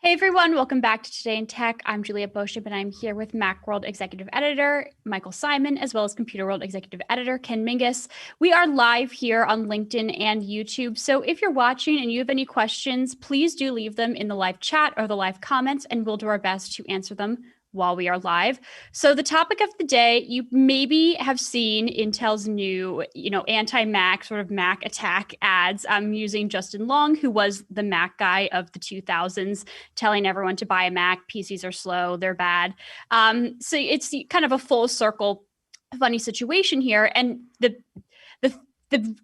Hey everyone, welcome back to Today in Tech. I'm Julia Beauchamp and I'm here with Macworld Executive Editor Michael Simon, as well as Computer World Executive Editor Ken Mingus. We are live here on LinkedIn and YouTube, so if you're watching and you have any questions, please do leave them in the live chat or the live comments, and we'll do our best to answer them while we are live. So the topic of the day, you maybe have seen Intel's new, anti-Mac sort of Mac attack ads. I'm using Justin Long, who was the Mac guy of the 2000s, telling everyone to buy a Mac. PCs are slow, they're bad. So it's kind of a full circle funny situation here. And the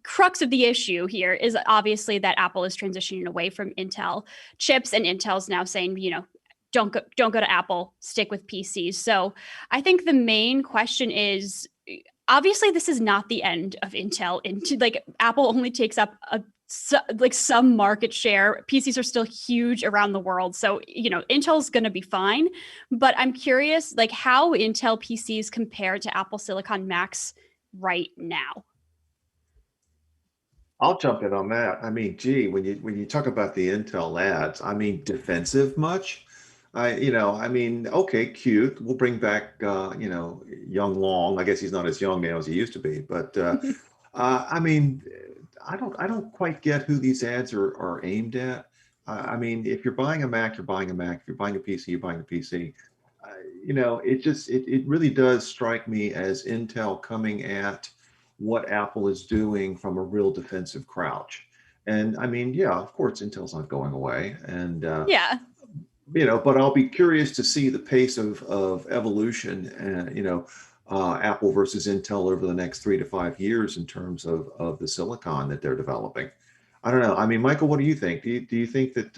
crux of the issue here is obviously that Apple is transitioning away from Intel chips, and Intel's now saying, don't go to Apple, stick with PCs. So I think the main question is, obviously this is not the end of Intel. Apple only takes up some market share. PCs are still huge around the world. So, Intel's going to be fine, but I'm curious how Intel PCs compare to Apple Silicon Macs right now. I'll jump in on that. I mean, gee, when you talk about the Intel ads, I mean, defensive much? Okay, cute. We'll bring back, young Long. I guess he's not as young now as he used to be, but I mean, I don't quite get who these ads are aimed at. I mean, if you're buying a Mac, you're buying a Mac. If you're buying a PC, you're buying a PC. It really does strike me as Intel coming at what Apple is doing from a real defensive crouch. And I mean, yeah, of course, Intel's not going away. And Yeah. But I'll be curious to see the pace of evolution, Apple versus Intel over the next 3 to 5 years in terms of the silicon that they're developing. I don't know. I mean, Michael, what do you think? Do you think that?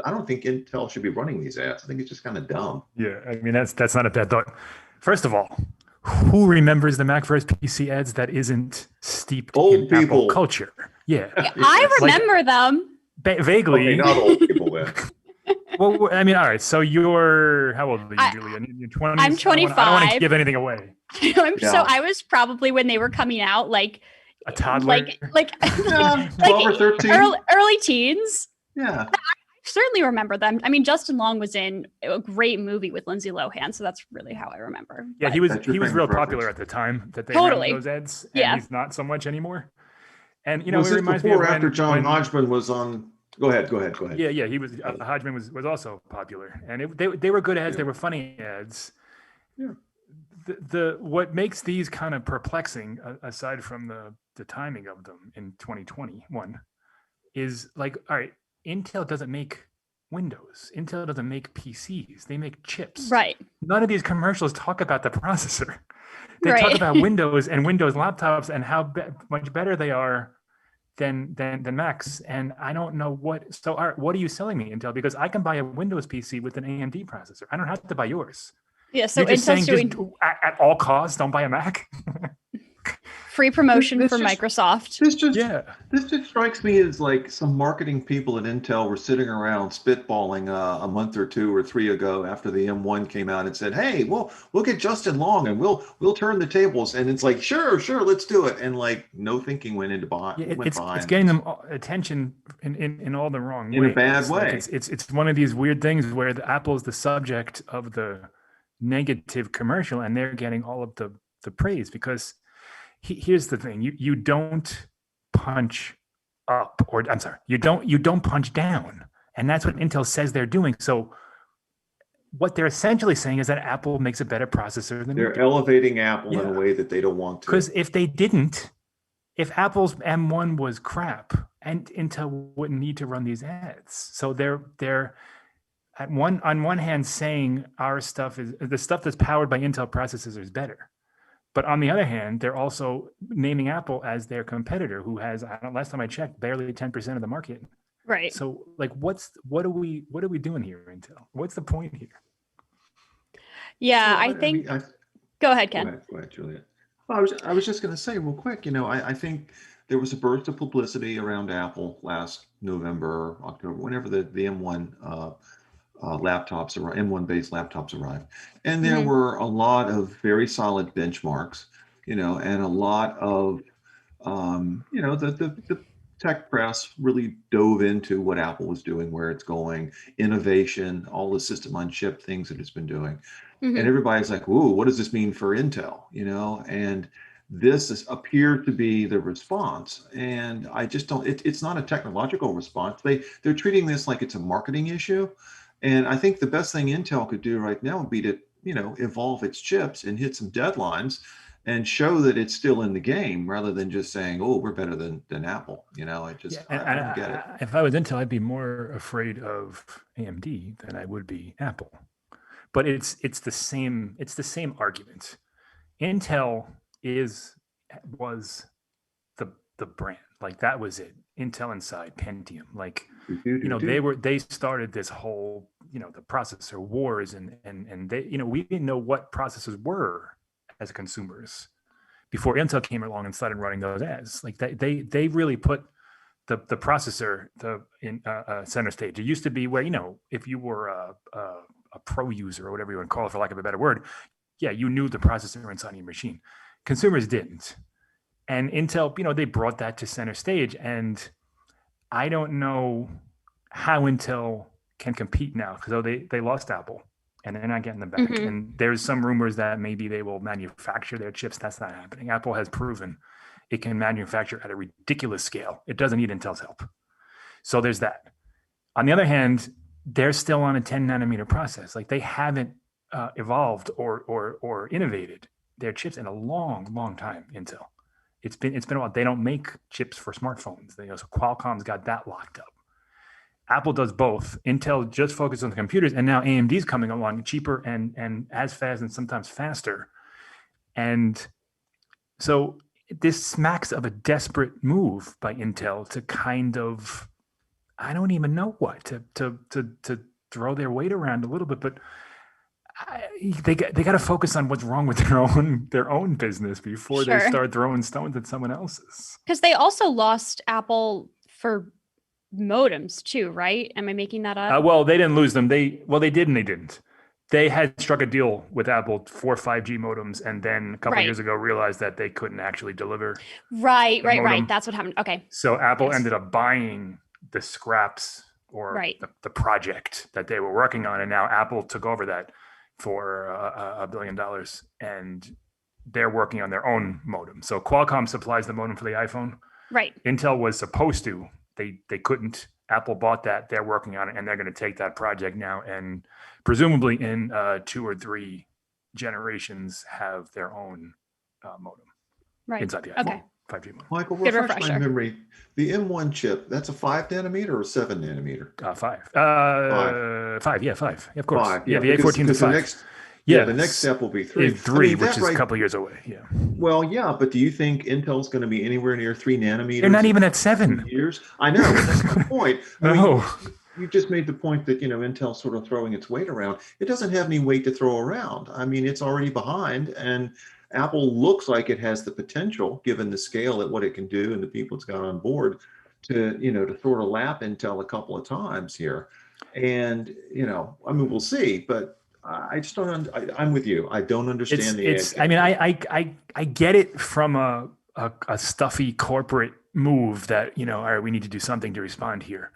I don't think Intel should be running these ads. I think it's just kind of dumb. Yeah, I mean that's not a bad thought. First of all, who remembers the Mac vs. PC ads that isn't steeped Old in people. Apple culture? Yeah, I remember them. Vaguely. Okay, not old people then. Well, I mean, all right. So you're how old are you, Julia? You're 20s? I'm 25. I don't want to give anything away. So I was probably when they were coming out, A toddler, 12 or 13. early teens. Yeah. I certainly remember them. I mean, Justin Long was in a great movie with Lindsay Lohan, so that's really how I remember. Yeah, But he was That's your real frame of popular reference. at the time that they Totally. ran those ads. And Yeah. he's not so much anymore. And Was it this reminds me before of or after when, John when Hodgman was on? Go ahead. Yeah, he was. Hodgman was also popular, and they were good ads. Yeah. They were funny ads. Yeah. The what makes these kind of perplexing, aside from the timing of them in 2021, is all right. Intel doesn't make Windows. Intel doesn't make PCs. They make chips. right. None of these commercials talk about the processor. They Right. talk about Windows and Windows laptops and how much better they are than Macs. And I don't know what. So, all right, what are you selling me, Intel? Because I can buy a Windows PC with an AMD processor. I don't have to buy yours. Yeah, so You're just Intel's saying doing at all costs, don't buy a Mac. free promotion This for just- Microsoft. This just Yeah. this just strikes me as like some marketing people at Intel were sitting around spitballing a month or 2 or 3 ago after the M1 came out and said, "Hey, we'll get Justin Long and we'll turn the tables." And it's like, sure, let's do it. And no thinking went into Yeah, went it's behind getting them attention in all the wrong in a ways. bad way. It's one of these weird things where the Apple's the subject of the negative commercial, and they're getting all of the praise because here's the thing: you don't punch up, or I'm sorry, you don't punch down, and that's what Intel says they're doing. So what they're essentially saying is that Apple makes a better processor than They're elevating Apple in Yeah. a way that they don't want to. because if they didn't, if Apple's M1 was crap, and Intel wouldn't need to run these ads. So they're on one hand saying our stuff is the stuff that's powered by Intel processors is better. But on the other hand, they're also naming Apple as their competitor, who has, last time I checked, barely 10% of the market. Right. So what are we doing here, Intel? What's the point here? Yeah, Well, I think. mean, Go ahead, Ken. Go ahead, Julia. Well, I was just going to say real quick, I think there was a burst of publicity around Apple last November, October, whenever the M1 laptops or M1 based laptops arrived. And there Mhm. were a lot of very solid benchmarks, and a lot of, the tech press really dove into what Apple was doing, where it's going, innovation, all the system on chip things that it's been doing. And everybody's like, "Ooh, what does this mean for Intel?" And appeared to be the response. And I just don't. It's not a technological response. They're treating this like it's a marketing issue. And I think the best thing Intel could do right now would be to evolve its chips and hit some deadlines and show that it's still in the game rather than just saying, "Oh, we're better than Apple." I just I don't get it. If I was Intel, I'd be more afraid of AMD than I would be Apple. But it's the same argument. Intel was the brand, like that was it. Intel Inside, Pentium, like they started this whole the processor wars, and they we didn't know what processors were as consumers before Intel came along and started running those ads. Like they really put the processor in center stage. It used to be where if you were a pro user or whatever you want to call it, for lack of a better word, yeah, you knew the processor inside your machine. Consumers didn't. And Intel, they brought that to center stage. And I don't know how Intel can compete now, because they lost Apple and they're not getting them back. And there's some rumors that maybe they will manufacture their chips. That's not happening. Apple has proven it can manufacture at a ridiculous scale. It doesn't need Intel's help. So there's that. On the other hand, they're still on a 10 nanometer process. Like they haven't evolved or innovated their chips in a long time. Intel, it's been a while. They don't make chips for smartphones. So Qualcomm's got that locked up. Apple does both. Intel just focuses on the computers, and now AMD's coming along cheaper and as fast and sometimes faster. And so this smacks of a desperate move by Intel to kind of, I don't even know what, to throw their weight around a little bit, but they got to focus on what's wrong with their own business before they start throwing stones at someone else's. Because they also lost Apple for modems too, right? Am I making that up? Well, they didn't lose them. They did and they didn't. They had struck a deal with Apple for 5G modems, and then a couple of years ago realized that they couldn't actually deliver. Right. That's what happened. Okay. So Apple ended up buying the scraps or the project that they were working on, and now Apple took over that for $1 billion, and they're working on their own modem. So Qualcomm supplies the modem for the iPhone. Right. Intel was supposed to. They couldn't. Apple bought that. They're working on it, and they're going to take that project now, and presumably in 2 or 3 generations have their own modem inside the iPhone. Okay. 5G modem. Michael, refresh my memory. The M1 chip, that's a 5 nanometer or 7 nanometer? 5. 5. Yeah, 5. Of course. 5. Yeah, the A14 is 5. The next step will be 3. 3, which is a couple of years away. Yeah. Well, yeah, but do you think Intel's going to be anywhere near 3 nanometers? They're not even at 7 years. I know. That's my point. No. You just made the point that Intel's sort of throwing its weight around. It doesn't have any weight to throw around. I mean, it's already behind, and Apple looks like it has the potential, given the scale at what it can do and the people it's got on board, to to sort of lap Intel a couple of times here. And we'll see, but I just don't. I'm with you. I don't understand I mean, I get it from a stuffy corporate move that all right, we need to do something to respond here,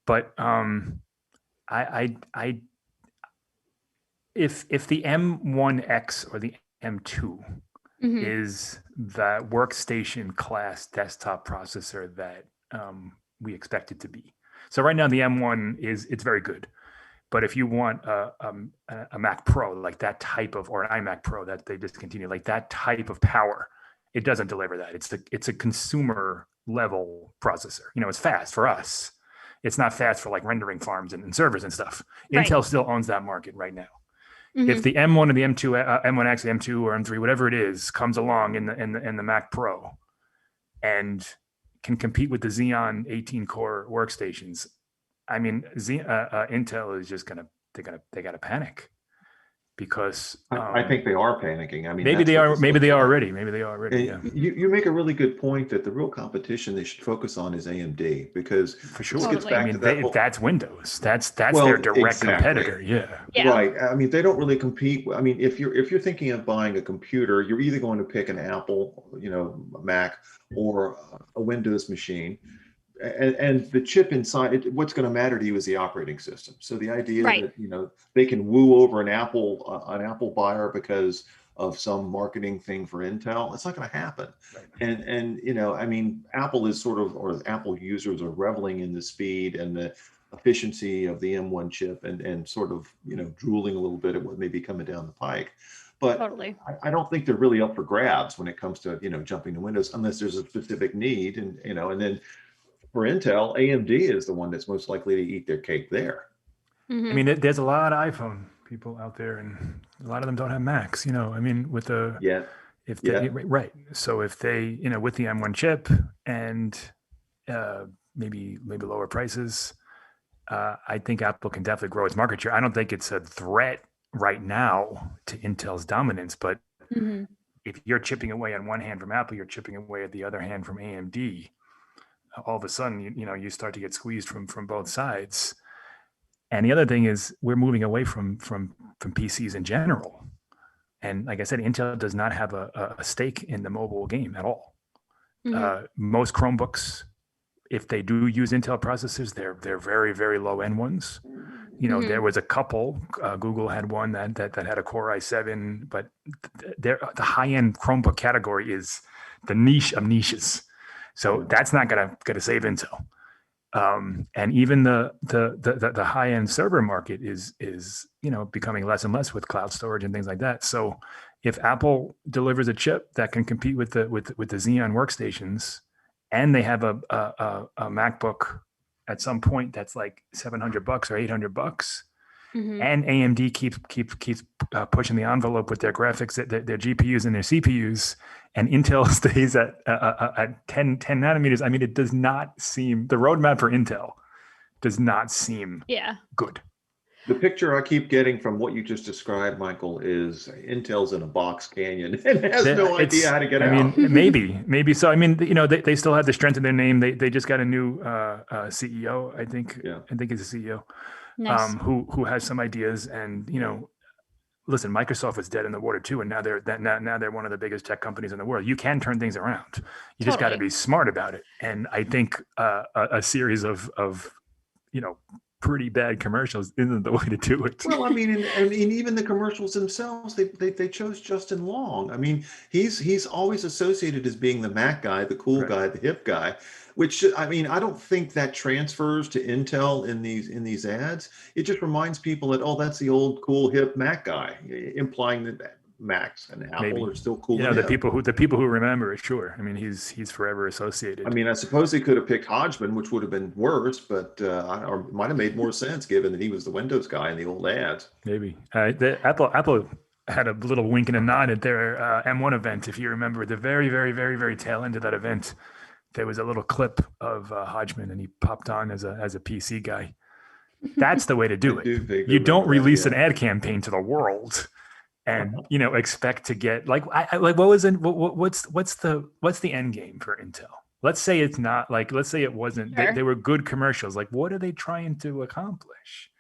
but if the M1X or the M2 is the workstation class desktop processor that we expect it to be. So right now the M1 it's very good. But if you want a Mac Pro, like that type of, or an iMac Pro that they discontinued, like that type of power, it doesn't deliver that. It's a consumer level processor. It's fast for us. It's not fast for like rendering farms and servers and stuff. Right. Intel still owns that market right now. If the M1 or the M2, M1X, M2 or M3, whatever it is, comes along in the Mac Pro and can compete with the Xeon 18 core workstations, I mean, Intel is just they gotta panic, because I think they are panicking. I mean, maybe they are already. Yeah. You make a really good point that the real competition they should focus on is AMD, because for sure. This gets back to that that's Windows. That's their direct competitor. Yeah. Right. I mean, they don't really compete. I mean, if you're thinking of buying a computer, you're either going to pick an Apple, Mac, or a Windows machine. and the chip inside it, what's going to matter to you is the operating system. So the idea Right. that they can woo over an Apple buyer because of some marketing thing for Intel, it's not going to happen. Right. And I mean, Apple is sort of, or Apple users are reveling in the speed and the efficiency of the M1 chip, and sort of drooling a little bit at what may be coming down the pike. But Totally. I don't think they're really up for grabs when it comes to jumping to Windows, unless there's a specific need. And then for Intel, AMD is the one that's most likely to eat their cake there. Mhm. I mean, there's a lot of iPhone people out there, and a lot of them don't have Macs. I mean, with the Yeah. if they Yeah. right, so if they with the M1 chip and maybe lower prices, I think Apple can definitely grow its market share. I don't think it's a threat right now to Intel's dominance, but Mhm. if you're chipping away on one hand from Apple, you're chipping away at the other hand from AMD. All of a sudden, you start to get squeezed from both sides. And the other thing is, we're moving away from PCs in general. And like I said, Intel does not have a stake in the mobile game at all. Mhm. Most Chromebooks, if they do use Intel processors, they're very, very low end ones. Mhm. There was a couple. Google had one that had a Core i7, but the high end Chromebook category is the niche of niches. So that's not gonna save Intel. And even the high end server market is becoming less and less with cloud storage and things like that. So if Apple delivers a chip that can compete with the Xeon workstations, and they have a MacBook at some point that's like $700 or $800, Mhm. and AMD keeps pushing the envelope with their graphics, their GPUs and their CPUs, and Intel stays at 10 nanometers. I mean, it does not seem, the roadmap for Intel does not seem Yeah. good. The picture I keep getting from what you just described, Michael, is Intel's in a box canyon and has no idea how to get I out. mean, maybe so. I mean, they still have the strength in their name. They just got a new CEO. I think he's a CEO. Nice. Who has some ideas, and listen, Microsoft was dead in the water too, and now they're one of the biggest tech companies in the world. You can turn things around. You just got to Totally. be smart about it. And I think a series of pretty bad commercials isn't the way to do it. Well, I mean, and even the commercials themselves, they chose Justin Long. I mean, he's always associated as being the Mac guy, the cool Right. guy, the hip guy. Which, I mean, I don't think that transfers to Intel in these ads. It just reminds people that, oh, that's the old cool hip Mac guy, implying that Macs and Apple Maybe are still cool. the people who remember it. Sure, I mean he's forever associated. I mean, I suppose they could have picked Hodgman, which would have been worse, but or might have made more sense given that he was the Windows guy in the old ads. Maybe the Apple had a little wink and a nod at their M1 event. If you remember, the very, very, very, very tail end of that event, there was a little clip of Hodgman, and he popped on as a PC guy. That's the way to do it. You don't release an ad campaign to the world and expect to get like what was in what's the end game for Intel? Let's say it's not like, let's say it wasn't. Sure. They were good commercials. Like, what are they trying to accomplish?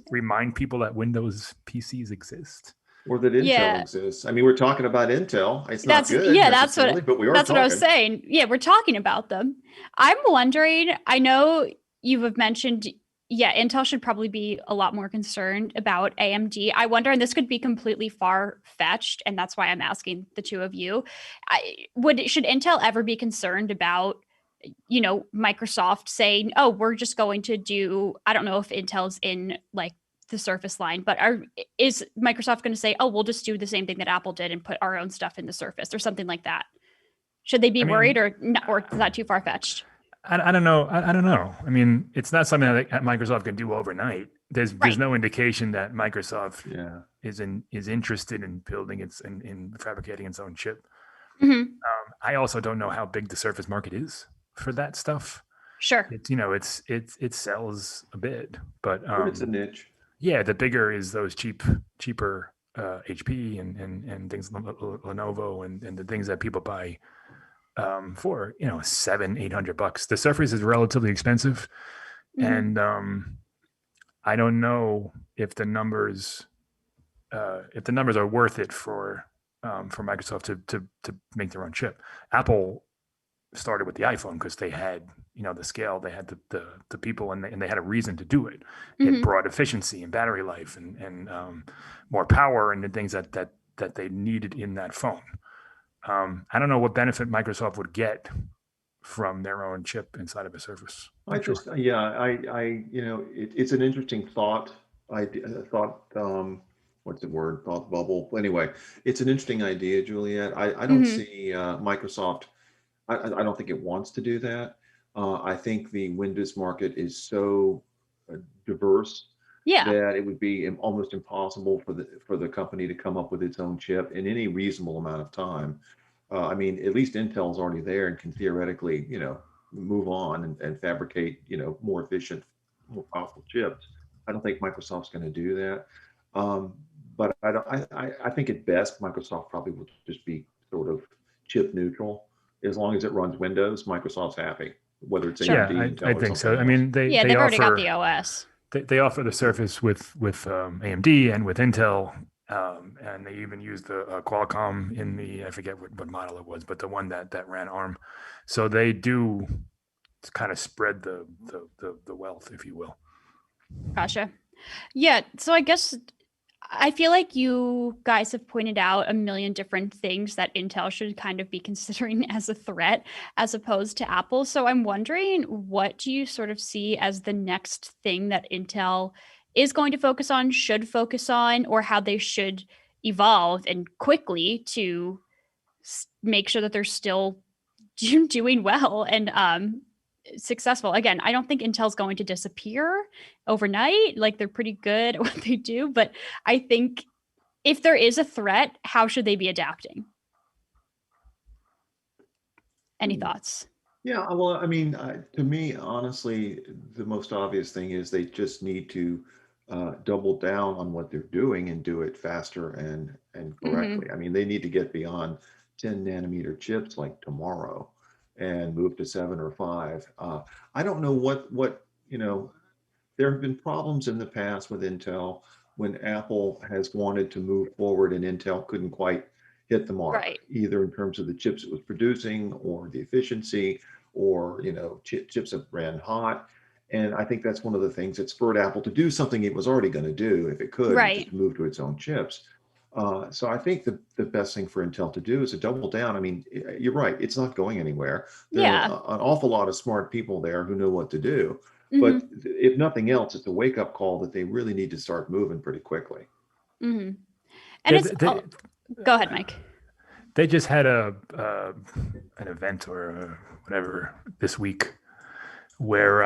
Remind people that Windows PCs exist. Or that Intel exists. I mean, we're talking about Intel. It's not good. That's what. But we are. That's what I was saying. Yeah, we're talking about them. I'm wondering. I know you have mentioned. Yeah, Intel should probably be a lot more concerned about AMD. I wonder, and this could be completely far-fetched, and that's why I'm asking the two of you. Should Intel ever be concerned about, Microsoft saying, "Oh, we're just going to do"? I don't know if Intel's in like the Surface line, but is Microsoft going to say, "Oh, we'll just do the same thing that Apple did and put our own stuff in the Surface" or something like that? Should they be worried, or is that too far-fetched? I don't know. I don't know. I mean, it's not something that Microsoft can do overnight. There's no indication that Microsoft is interested in building in fabricating its own chip. Mm-hmm. I also don't know how big the Surface market is for that stuff. Sure. It's it sells a bit, but it's a niche. Yeah, the bigger is those cheaper HP and things, Lenovo and the things that people buy for $700-800. The Surface is relatively expensive, and I don't know if the numbers are worth it for Microsoft to make their own chip. Apple started with the iPhone because they had, the scale, they had the people, and they had a reason to do it. It brought efficiency and battery life and more power and the things that they needed in that phone. I don't know what benefit Microsoft would get from their own chip inside of a Surface. It's an interesting thought. What's the word? Thought bubble. Anyway, it's an interesting idea, Juliet. I don't see Microsoft. I don't think it wants to do that. I think the Windows market is so diverse that it would be almost impossible for the company to come up with its own chip in any reasonable amount of time. I mean, at least Intel's already there and can theoretically, move on and fabricate, more efficient, more powerful chips. I don't think Microsoft's going to do that. But I think at best, Microsoft probably will just be sort of chip neutral. As long as it runs Windows, Microsoft's happy, whether it's AMD, Intel, I think so. Else. I mean, they've already got the OS. They offer the Surface with AMD and with Intel, and they even used the Qualcomm in I forget what model it was, but the one that ran ARM. So they do kind of spread the wealth, if you will. Gotcha. Yeah. So I guess I feel like you guys have pointed out a million different things that Intel should kind of be considering as a threat as opposed to Apple. So I'm wondering, what do you sort of see as the next thing that Intel is going to focus on, should focus on, or how they should evolve and quickly to make sure that they're still doing well and successful? Again, I don't think Intel's going to disappear overnight. Like, they're pretty good at what they do, but I think if there is a threat, how should they be adapting? Any thoughts? Yeah, well, I mean, to me, honestly, the most obvious thing is they just need to double down on what they're doing and do it faster and correctly. I mean, they need to get beyond 10 nanometer chips like tomorrow and move to 7 or 5. I don't know what there have been problems in the past with Intel when Apple has wanted to move forward and Intel couldn't quite hit the mark, either in terms of the chips it was producing or the efficiency or, chips that ran hot. And I think that's one of the things that spurred Apple to do something it was already going to do if it could, just move to its own chips. So I think the best thing for Intel to do is to double down. I mean, you're right. It's not going anywhere. There are an awful lot of smart people there who know what to do. But if nothing else, it's a wake-up call that they really need to start moving pretty quickly. And it's go ahead, Mike. They just had an event or whatever this week where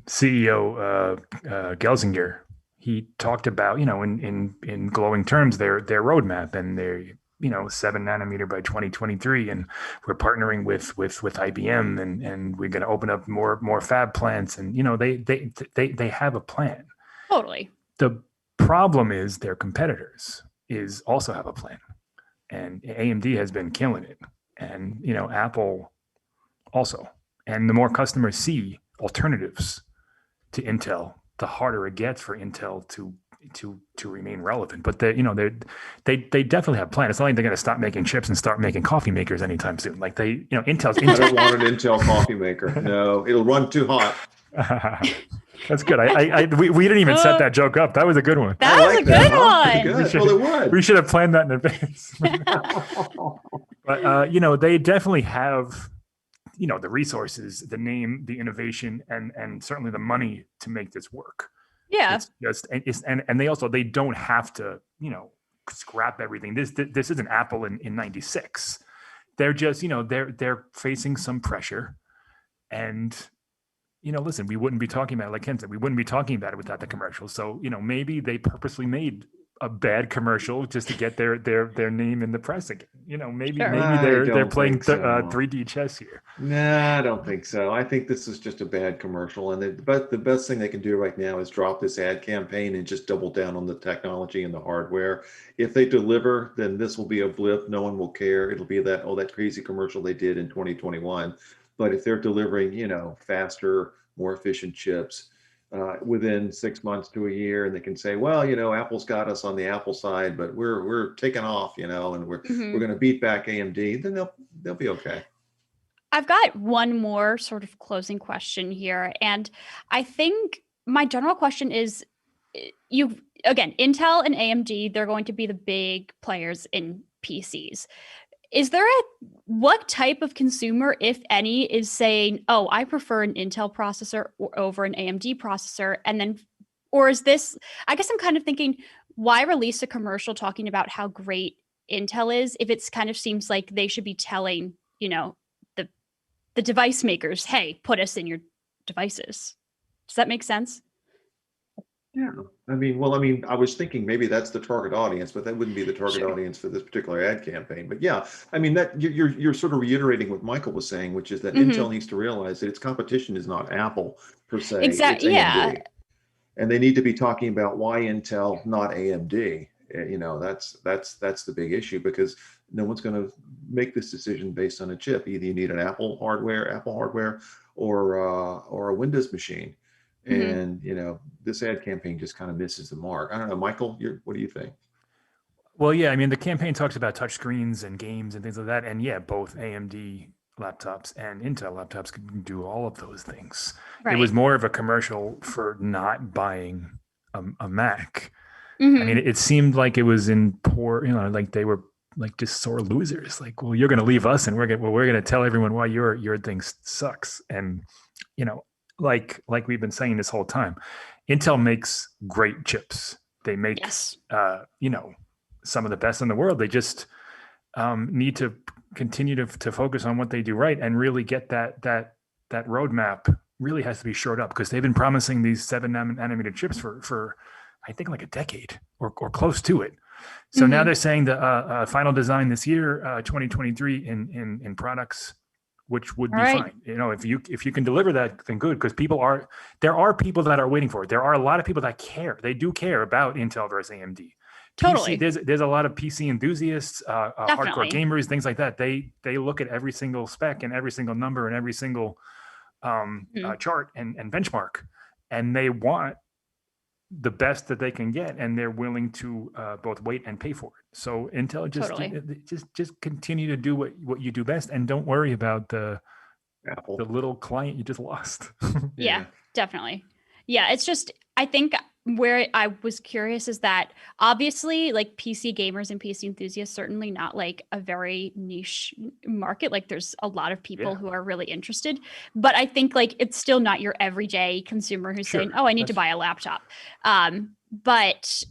CEO Gelsinger, he talked about, in glowing terms, their roadmap and their, 7 nanometer by 2023, and we're partnering with IBM, and we're going to open up more fab plants, and they have a plan. Totally. The problem is their competitors also have a plan, and AMD has been killing it, and Apple also. And the more customers see alternatives to Intel, the harder it gets for Intel to remain relevant. But they definitely have plans. It's not like they're going to stop making chips and start making coffee makers anytime soon. Like Intel's. I don't want an Intel coffee maker. No, it'll run too hot. That's good. We didn't even set that joke up. That was a good one. That was a good one. Good. We should have planned that in advance. But they definitely have the resources, the name, the innovation, and certainly the money to make this work. Yeah. And they don't have to, scrap everything. This isn't Apple in 96. They're just, they're facing some pressure. And, listen, we wouldn't be talking about it, like Ken said, we wouldn't be talking about it without the commercial. So, maybe they purposely made a bad commercial just to get their name in the press again. Maybe they're playing 3D chess here. Nah, I don't think so. I think this is just a bad commercial, but the best thing they can do right now is drop this ad campaign and just double down on the technology and the hardware. If they deliver, then this will be a blip. No one will care. It'll be that crazy commercial they did in 2021. But if they're delivering, faster, more efficient chips, within 6 months to a year, and they can say, well, Apple's got us on the Apple side, but we're taking off, and we're going to beat back AMD, then they'll be okay. I've got one more sort of closing question here. And I think my general question is you again, Intel and AMD, they're going to be the big players in PCs. Is there what type of consumer, if any, is saying, oh, I prefer an Intel processor over an AMD processor? And then, or is this, I guess I'm kind of thinking, why release a commercial talking about how great Intel is if it's kind of seems like they should be telling, the the device makers, hey, put us in your devices. Does that make sense? Yeah, I mean, I was thinking maybe that's the target audience, but that wouldn't be the target audience for this particular ad campaign. But yeah, I mean that you're sort of reiterating what Michael was saying, which is that Intel needs to realize that its competition is not Apple per se, it's Exactly. Yeah. AMD, and they need to be talking about why Intel, not AMD. That's the big issue because no one's going to make this decision based on a chip. Either you need an Apple hardware, or a Windows machine. And this ad campaign just kind of misses the mark. I don't know, Michael, what do you think? Well, yeah, I mean, the campaign talks about touch screens and games and things like that. And yeah, both AMD laptops and Intel laptops can do all of those things. Right. It was more of a commercial for not buying a Mac. Mhm. I mean, it seemed like it was in poor, like they were like just sore losers. Like, well, you're going to leave us and we're going to tell everyone why your thing sucks. And, like we've been saying this whole time, Intel makes great chips. They make, Yes. some of the best in the world. They just need to continue to focus on what they do right and really get that roadmap really has to be shored up because they've been promising these 7-nanometer chips for I think like a decade or close to it. So now they're saying the final design this year, 2023 in products, which would be fine. If you can deliver that, then good. Because there are people that are waiting for it. There are a lot of people that care. They do care about Intel versus AMD. Totally. There's a lot of PC enthusiasts, hardcore Definitely. gamers, things like that. They look at every single spec and every single number and every single chart and benchmark, and they want the best that they can get, and they're willing to both wait and pay for it. So Intel just continue to do what you do best, and don't worry about the Apple. the little client you just lost. Yeah, definitely. Yeah, it's just, I think where I was curious is that obviously like PC gamers and PC enthusiasts, certainly not like a very niche market. Like there's a lot of people who are really interested, but I think like it's still not your everyday consumer who's saying, oh, I need to buy a laptop. But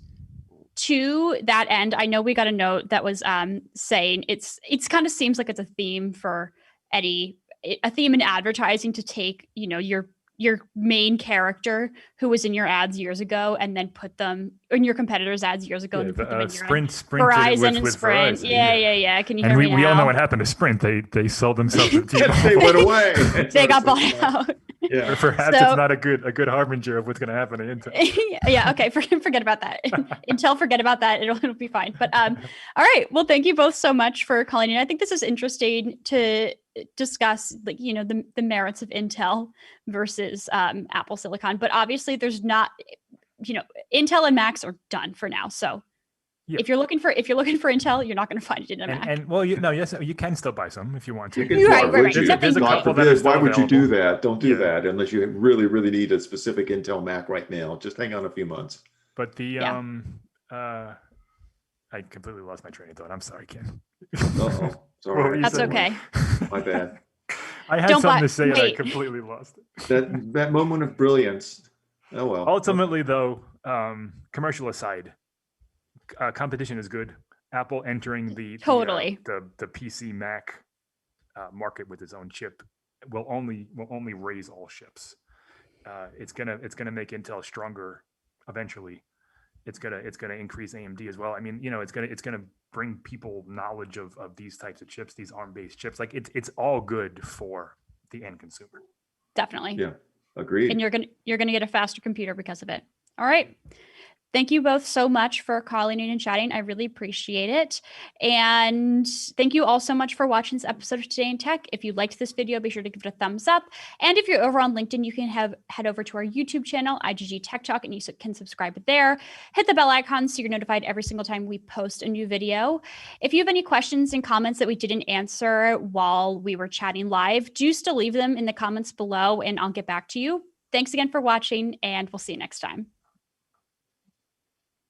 to that end, I know we got a note that was saying it's kind of seems like it's a theme for a theme in advertising to take, your main character who was in your ads years ago and then put them in your competitors' ads years ago. And put them in Sprint Verizon and Sprint. Verizon, yeah. Can you hear me now? We all know what happened to Sprint. They sold themselves. They went away. They got bought out. Yeah. Perhaps it's not a good harbinger of what's going to happen to Intel. Yeah. Okay. Forget about that. Intel, forget about that. It'll be fine. But all right. Well, thank you both so much for calling in. I think this is interesting to discuss, like, the merits of Intel versus Apple Silicon. But obviously, there's not, Intel and Macs are done for now. So. Yeah. If you're looking for Intel, you're not going to find it in a Mac. And well, yes, you can still buy some if you want to. Right. There's a couple that why would you do that? Don't do that unless you really, really need a specific Intel Mac right now. Just hang on a few months. But I completely lost my train of thought. I'm sorry, Ken. Uh-oh. Sorry. That's okay. My bad. I had something to say and I completely lost it. That moment of brilliance. Oh well. Ultimately, though, commercial aside, competition is good. Apple entering the PC Mac market with its own chip will only raise all ships. It's gonna make Intel stronger eventually. It's gonna increase AMD as well. I mean, it's gonna bring people knowledge of these types of chips, these ARM-based chips. Like it's all good for the end consumer. Definitely. Yeah, agreed. And you're gonna get a faster computer because of it. All right. Thank you both so much for calling in and chatting. I really appreciate it. And thank you all so much for watching this episode of Today in Tech. If you liked this video, be sure to give it a thumbs up. And if you're over on LinkedIn, you can head over to our YouTube channel, IGG Tech Talk, and you can subscribe there. Hit the bell icon so you're notified every single time we post a new video. If you have any questions and comments that we didn't answer while we were chatting live, do still leave them in the comments below and I'll get back to you. Thanks again for watching, and we'll see you next time.